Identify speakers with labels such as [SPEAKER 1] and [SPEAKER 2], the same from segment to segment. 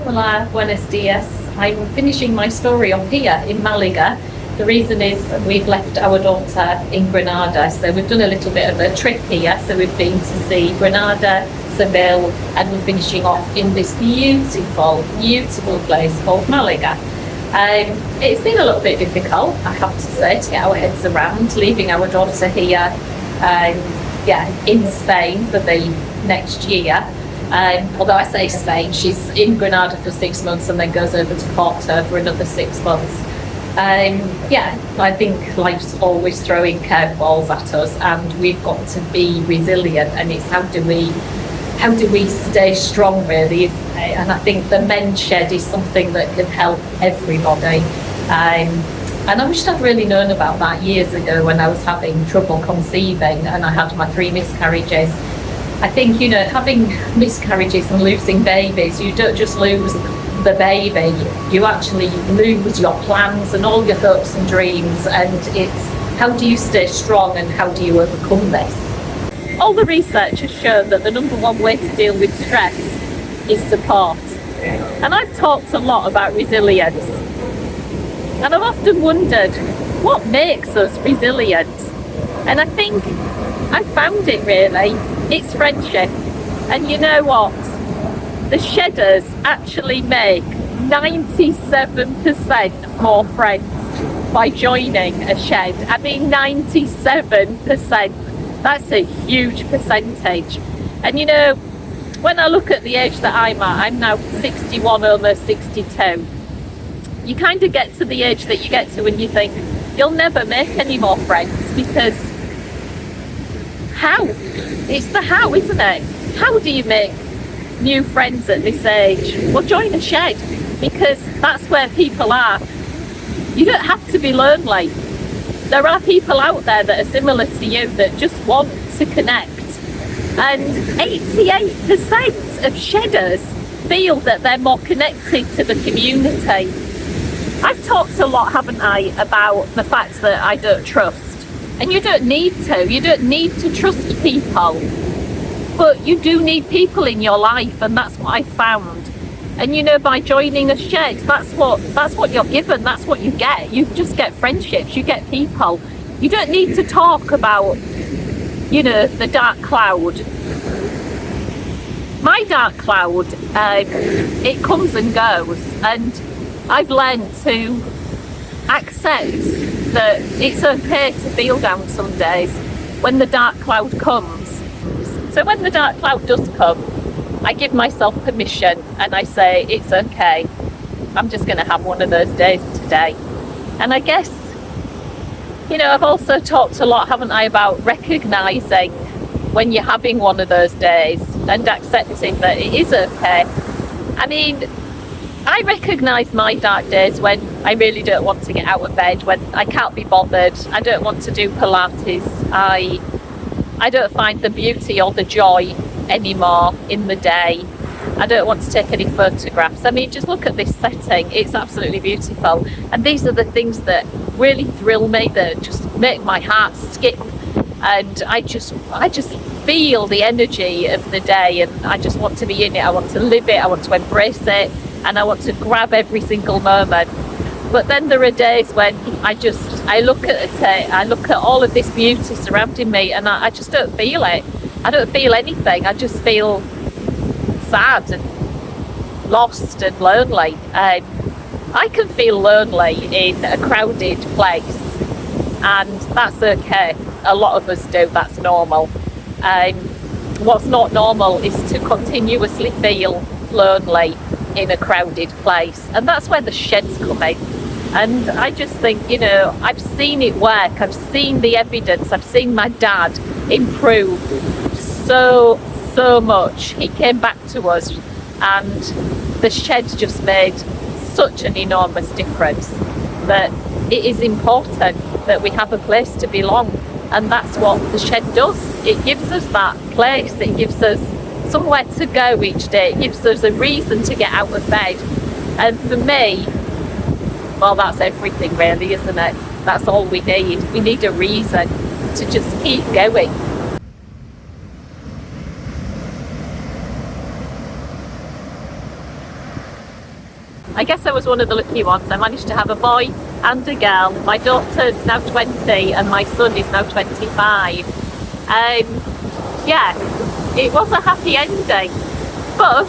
[SPEAKER 1] Hola, buenos dias. I'm finishing my story off here in Malaga. The reason is we've left our daughter in Granada, so we've done a little bit of a trip here. So we've been to see Granada, Seville, and we're finishing off in this beautiful, beautiful place called Malaga. It's been a little bit difficult, I have to say, to get our heads around leaving our daughter here, in Spain for the next year. Although I say Spain, she's in Granada for 6 months and then goes over to Porto for another 6 months. I think life's always throwing curveballs at us, and we've got to be resilient. And it's how do we stay strong, really? And I think the men's shed is something that can help everybody. And I wish I'd really known about that years ago when I was having trouble conceiving and I had my 3 miscarriages. I think, having miscarriages and losing babies, you don't just lose the baby, you actually lose your plans and all your hopes and dreams. And it's how do you stay strong and how do you overcome this? All the research has shown that the number one way to deal with stress is support. And I've talked a lot about resilience. And I've often wondered, what makes us resilient? And I think I found it really. It's friendship. And you know what? The shedders actually make 97% more friends by joining a shed. I mean, 97%. That's a huge percentage. And when I look at the age that I'm at, I'm now 61, almost 62. You kind of get to the age that you get to when you think you'll never make any more friends, because how? It's the how, isn't it? How do you make new friends at this age? Well, join a shed, because that's where people are. You don't have to be lonely. There are people out there that are similar to you that just want to connect. And 88% of shedders feel that they're more connected to the community. I've talked a lot, haven't I, about the fact that I don't trust. And you don't need to. You don't need to trust people. But you do need people in your life, and that's what I found. And by joining a shed, that's what you're given, that's what you get. You just get friendships, you get people. You don't need to talk about, the dark cloud. My dark cloud, it comes and goes, and I've learned to accept that it's okay to feel down some days when the dark cloud comes. So when the dark cloud does come, I give myself permission and I say, it's okay. I'm just going to have one of those days today. And I guess, I've also talked a lot, haven't I, about recognising when you're having one of those days and accepting that it is okay. I mean, I recognise my dark days when I really don't want to get out of bed, when I can't be bothered, I don't want to do Pilates, I don't find the beauty or the joy anymore in the day. I don't want to take any photographs. I mean, just look at this setting. It's absolutely beautiful. And these are the things that really thrill me, that just make my heart skip. And I just feel the energy of the day, and I just want to be in it. I want to live it. I want to embrace it. And I want to grab every single moment. But then there are days when I look at it, I look at all of this beauty surrounding me, and I just don't feel it. I don't feel anything. I just feel sad and lost and lonely. I can feel lonely in a crowded place, and that's okay. A lot of us do. That's normal. What's not normal is to continuously feel lonely in a crowded place, and that's where the sheds come in. And I just think, I've seen it work. I've seen the evidence. I've seen my dad improve so much. He came back to us, and the shed just made such an enormous difference that it is important that we have a place to belong. And that's what the shed does. It gives us that place. It gives us somewhere to go each day. It gives us a reason to get out of bed. And for me, well, that's everything really, isn't it? That's all we need. We need a reason to just keep going. I guess I was one of the lucky ones. I managed to have a boy and a girl. My daughter's now 20 and my son is now 25. Yeah, it was a happy ending, but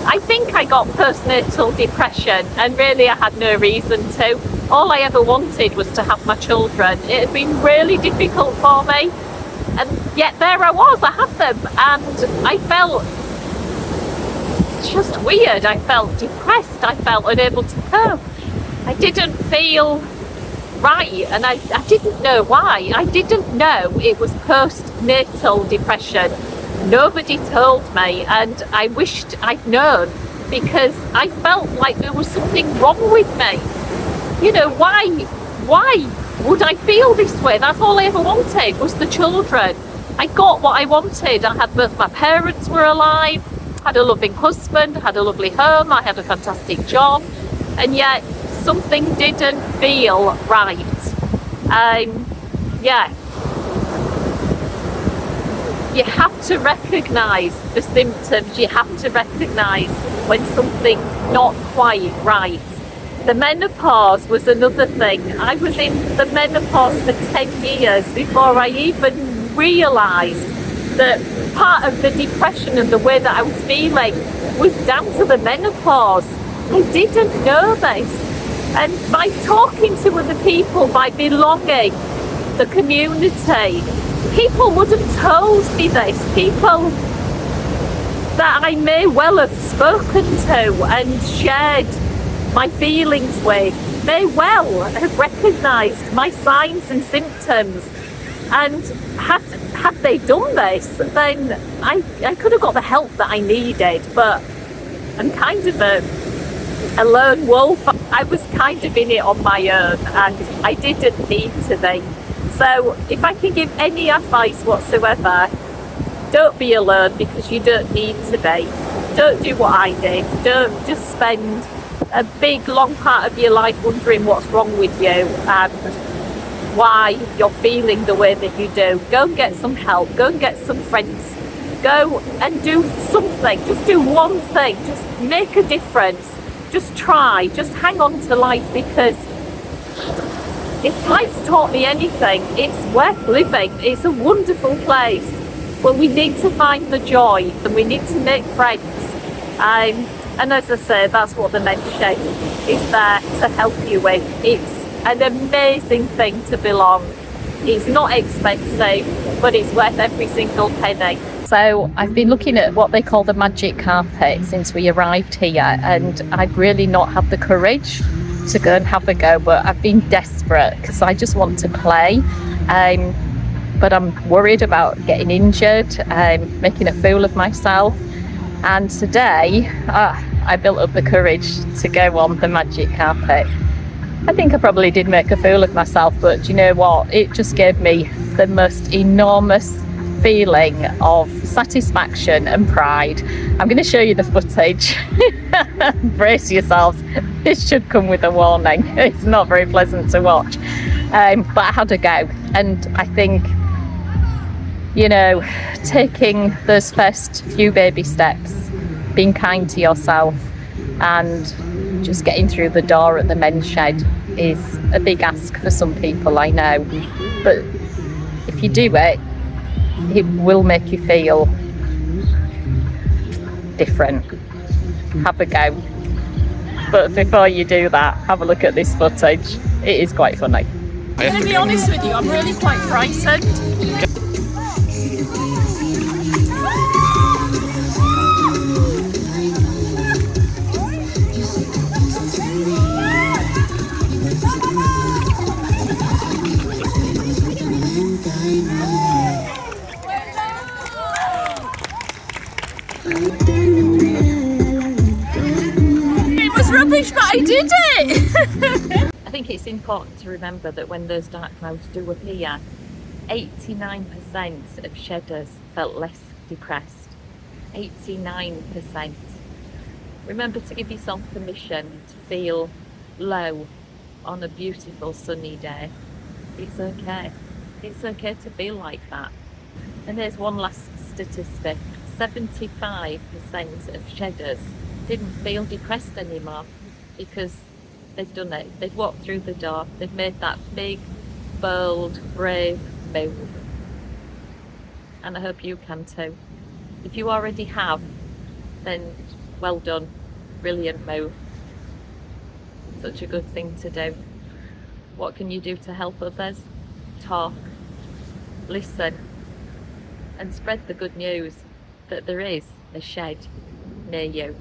[SPEAKER 1] I think I got postnatal depression, and really I had no reason to. All I ever wanted was to have my children. It had been really difficult for me, and yet there I was, I had them, and I felt just weird. I felt depressed, I felt unable to cope. I didn't feel right, and I didn't know why. I didn't know it was postnatal depression. Nobody told me, and I wished I'd known, because I felt like there was something wrong with me. You know, why would I feel this way? That's all I ever wanted, was the children. I got what I wanted. I had both my parents were alive, had a loving husband, had a lovely home, I had a fantastic job, and yet something didn't feel right. Yeah. You have to recognise the symptoms, you have to recognise when something's not quite right. The menopause was another thing. I was in the menopause for 10 years before I even realised that part of the depression and the way that I was feeling was down to the menopause. I didn't know this. And by talking to other people, by belonging, the community, people would have told me this, people that I may well have spoken to and shared my feelings with, may well have recognised my signs and symptoms, and had they done this, then I could have got the help that I needed. But I'm kind of a lone wolf. I was kind of in it on my own, and I didn't need to be. So if I can give any advice whatsoever, don't be alone, because you don't need to be. Don't do what I did. Don't just spend a big long part of your life wondering what's wrong with you and why you're feeling the way that you do. Go and get some help. Go and get some friends. Go and do something. Just do one thing. Just make a difference. Just try. Just hang on to life, because if life's taught me anything, it's worth living. It's a wonderful place. Well, we need to find the joy, and we need to make friends. And as I say, that's what the Men's Shed is there to help you with. It's an amazing thing to belong. It's not expensive, but it's worth every single penny. So I've been looking at what they call the magic carpet since we arrived here, and I've really not had the courage to go and have a go, but I've been desperate because I just want to play. But I'm worried about getting injured, making a fool of myself. And today, I built up the courage to go on the magic carpet. I think I probably did make a fool of myself, but you know what? It just gave me the most enormous feeling of satisfaction and pride. I'm going to show you the footage. Brace yourselves. This should come with a warning. It's not very pleasant to watch. But I had a go, and I think, you know, taking those first few baby steps, being kind to yourself, and just getting through the door at the Men's Shed is a big ask for some people, I know. But if you do it, it will make you feel different. Have a go. But before you do that, have a look at this footage. It is quite funny. I'm going to be honest with you, I'm really quite frightened. It was rubbish, but I did it! I think it's important to remember that when those dark clouds do appear, 89% of shedders felt less depressed. 89%. Remember to give yourself permission to feel low on a beautiful sunny day. It's okay. It's okay to feel like that. And there's one last statistic. 75% of shedders didn't feel depressed anymore. because they've done it. They've walked through the door. They've made that big, bold, brave move. And I hope you can too. If you already have, then well done. Brilliant move. Such a good thing to do. What can you do to help others? Talk, listen, and spread the good news that there is a shed near you.